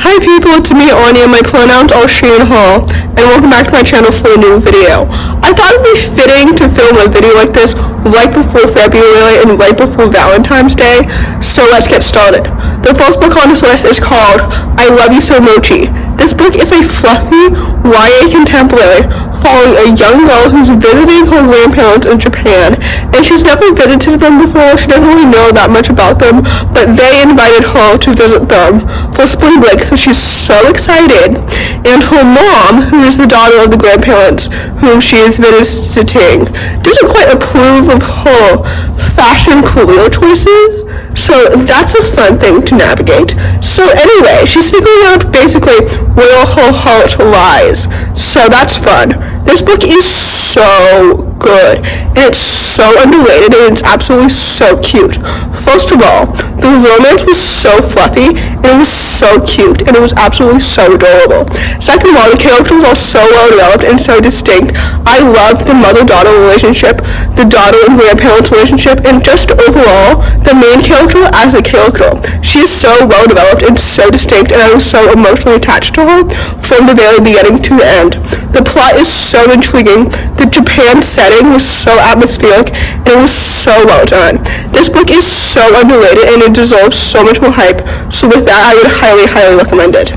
Hi people, it's me Anja, my pronouns are she and her, and welcome back to my channel for a new video. I thought it'd be fitting to film a video like this right before February and right before Valentine's Day, so let's get started. The first book on this list is called I Love You So Mochi. This book is a fluffy YA contemporary following a young girl who's visiting her grandparents in Japan, and she's never visited them before. She doesn't really know that much about them, but they invited her to visit them for spring break, so she's so excited. And her mom, who is the daughter of the grandparents whom she is visiting, doesn't quite approve of her fashion career choices, so that's a fun thing to navigate. So anyway, she's figuring out basically where her heart lies, so that's fun. This book is so good, and it's so underrated, and it's absolutely so cute. First of all, the romance was so fluffy, and it was so cute, and it was absolutely so adorable. Second of all, the characters are so well developed and so distinct. I love the mother-daughter relationship, the daughter and grandparents relationship, and just overall, the main character as a character. She is so well developed and so distinct, and I was so emotionally attached to her from the very beginning to the end. The plot is so intriguing. The Japan setting was so atmospheric, and it was so well done. This book is so underrated, and it deserves so much more hype, so with that, I would highly, highly recommend it.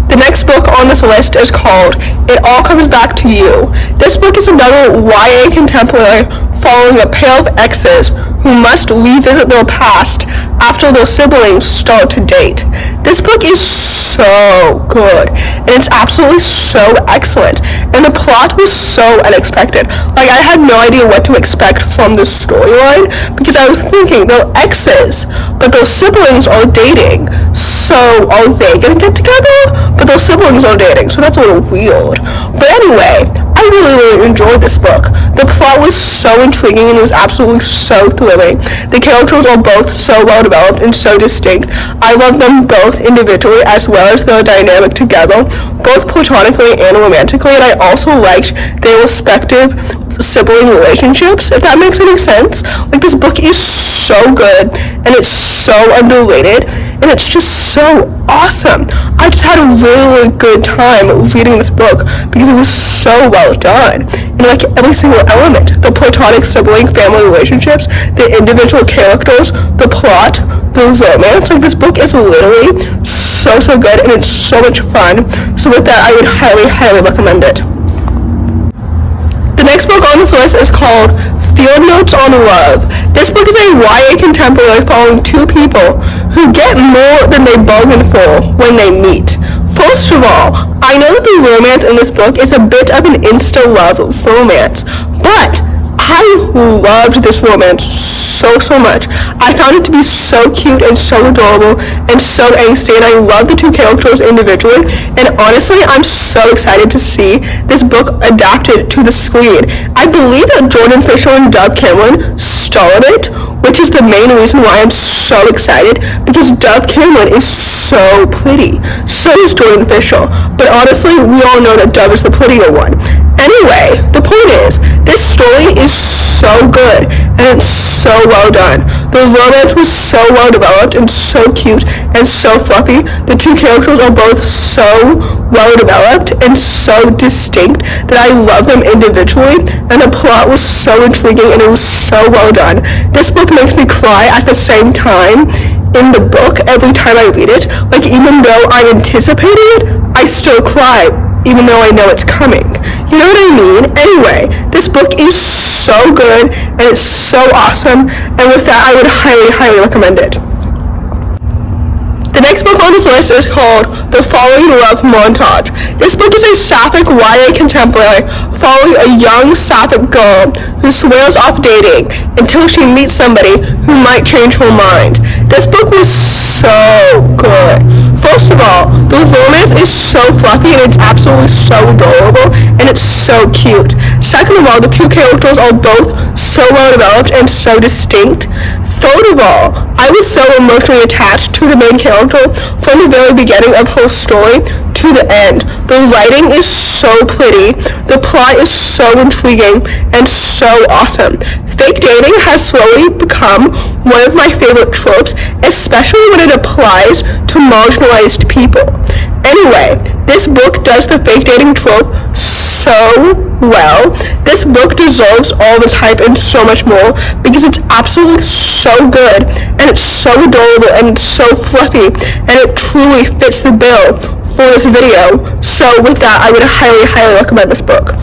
The next book on this list is called It All Comes Back to You. This book is another YA contemporary following a pair of exes who must revisit their past after their siblings start to date. This book is so good, and it's absolutely so excellent, and the plot was so unexpected. Like, I had no idea what to expect from this storyline, because I was thinking, they're exes, but their siblings are dating, so are they gonna get together? But their siblings are dating, so that's a little weird. But anyway, I really enjoyed this book. The plot was so intriguing, and it was absolutely so thrilling. The characters are both so well developed and so distinct. I love them both individually as well as their dynamic together, both platonically and romantically, and I also liked their respective sibling relationships, if that makes any sense. Like, this book is so good, and it's so underrated, and it's just so awesome. I just had a really good time reading this book because it was so well done. And like every single element, the platonic sibling family relationships, the individual characters, the plot, the romance, like this book is literally so good, and it's so much fun. So with that, I would highly recommend it. The next book on this list is called Field Notes on Love. This book is a YA contemporary following two people who get more than they bargain for when they meet. First of all, I know that the romance in this book is a bit of an insta-love romance, but I loved this romance so much. I found it to be so cute and so adorable and so angsty, and I love the two characters individually, and honestly, I'm so excited to see this book adapted to the screen. I believe that Jordan Fisher and Dove Cameron starred it, which is the main reason why I'm so excited, because Dove Cameron is so pretty. So is Jordan Fisher, but honestly, we all know that Dove is the prettier one. Anyway, the point is, this story is so good, and it's so well done. The romance was so well developed and so cute and so fluffy. The two characters are both so well developed and so distinct that I love them individually, and the plot was so intriguing, and it was so well done. This book makes me cry at the same time in the book every time I read it. Like, even though I'm anticipating it, I still cry, even though I know it's coming. You know what I mean? Anyway, this book is so good, and it's so awesome, and with that, I would highly recommend it. The next book on this list is called The Following Love Montage. This book is a sapphic YA contemporary following a young sapphic girl who swears off dating until she meets somebody who might change her mind. This book was so good. First of all, the romance is so fluffy, and it's absolutely so adorable, and it's so cute. Second of all, the two characters are both so well developed and so distinct. Third of all, I was so emotionally attached to the main character from the very beginning of her story to the end. The writing is so pretty, the plot is so intriguing, and so awesome. Fake dating has slowly become one of my favorite tropes, especially when it applies to marginalized people. Anyway, this book does the fake dating trope so well. This book deserves all this hype and so much more because it's absolutely so good, and it's so adorable, and it's so fluffy, and it truly fits the bill for this video. So with that, I would highly, highly recommend this book.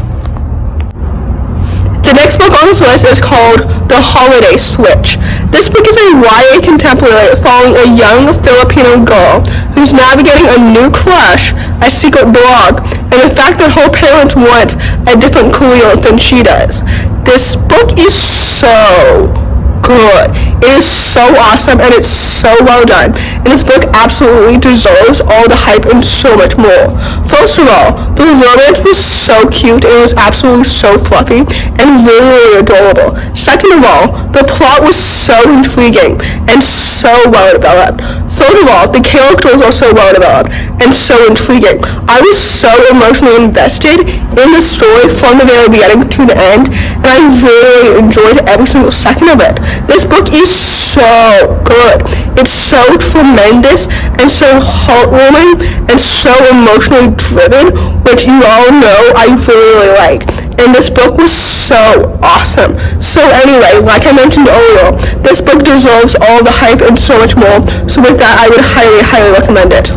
The next book on this list is called The Holiday Switch. This book is a YA contemporary following a young Filipino girl who's navigating a new crush, a secret blog, and the fact that her parents want a different career than she does. This book is so good. It is so awesome, and it's so well done, and this book absolutely deserves all the hype and so much more. First of all, the romance was so cute, and it was absolutely so fluffy and really, really adorable. Second of all, the plot was so intriguing and so well developed. Third of all, the characters are so well developed and so intriguing. I was so emotionally invested in the story from the very beginning to the end, and I really enjoyed every single second of it. This book is so good. It's so tremendous and so heartwarming and so emotionally driven, which you all know I really like. And this book was so awesome. So anyway, like I mentioned earlier, this book deserves all the hype and so much more. So with that, I would highly, highly recommend it.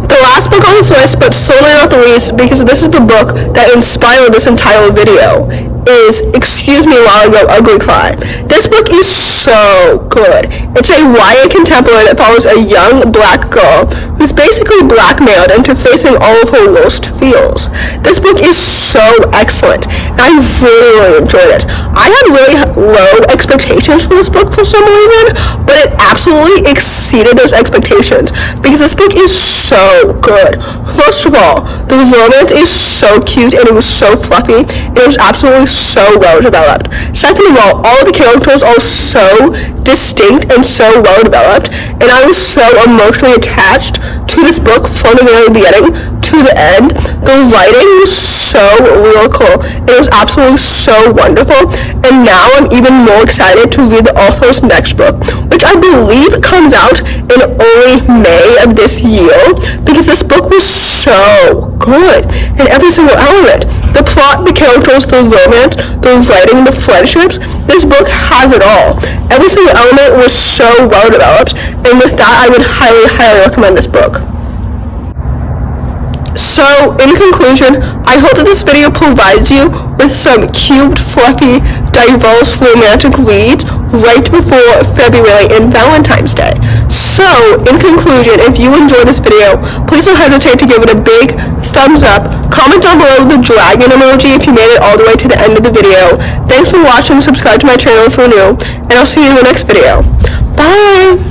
The last book on this list, but certainly not the least, because this is the book that inspired this entire video, is Excuse Me While I Go Ugly Cry. This book is so good. It's a YA contemporary that follows a young black girl who's basically blackmailed into facing all of her worst fears. This book is so excellent, and I really, really enjoyed it. I had really low expectations for this book for some reason, but it absolutely exceeded those expectations because this book is so good. First of all, the romance is so cute, and it was so fluffy, and it was absolutely so well developed. Second of all the characters are so distinct and so well developed, and I was so emotionally attached to this book from the very beginning to the end. The writing was so lyrical, it was absolutely so wonderful, and now I'm even more excited to read the author's next book, which I believe comes out in early May of this year, because this book was so good in every single element. The plot, the characters, the romance, the writing, the friendships, this book has it all. Every single element was so well developed, and with that, I would highly, highly recommend this book. So, in conclusion, I hope that this video provides you with some cute, fluffy, diverse romantic reads right before February and Valentine's Day. So, in conclusion, if you enjoyed this video, please don't hesitate to give it a big thumbs up. Comment down below the dragon emoji if you made it all the way to the end of the video. Thanks for watching, subscribe to my channel if you're new, and I'll see you in the next video. Bye!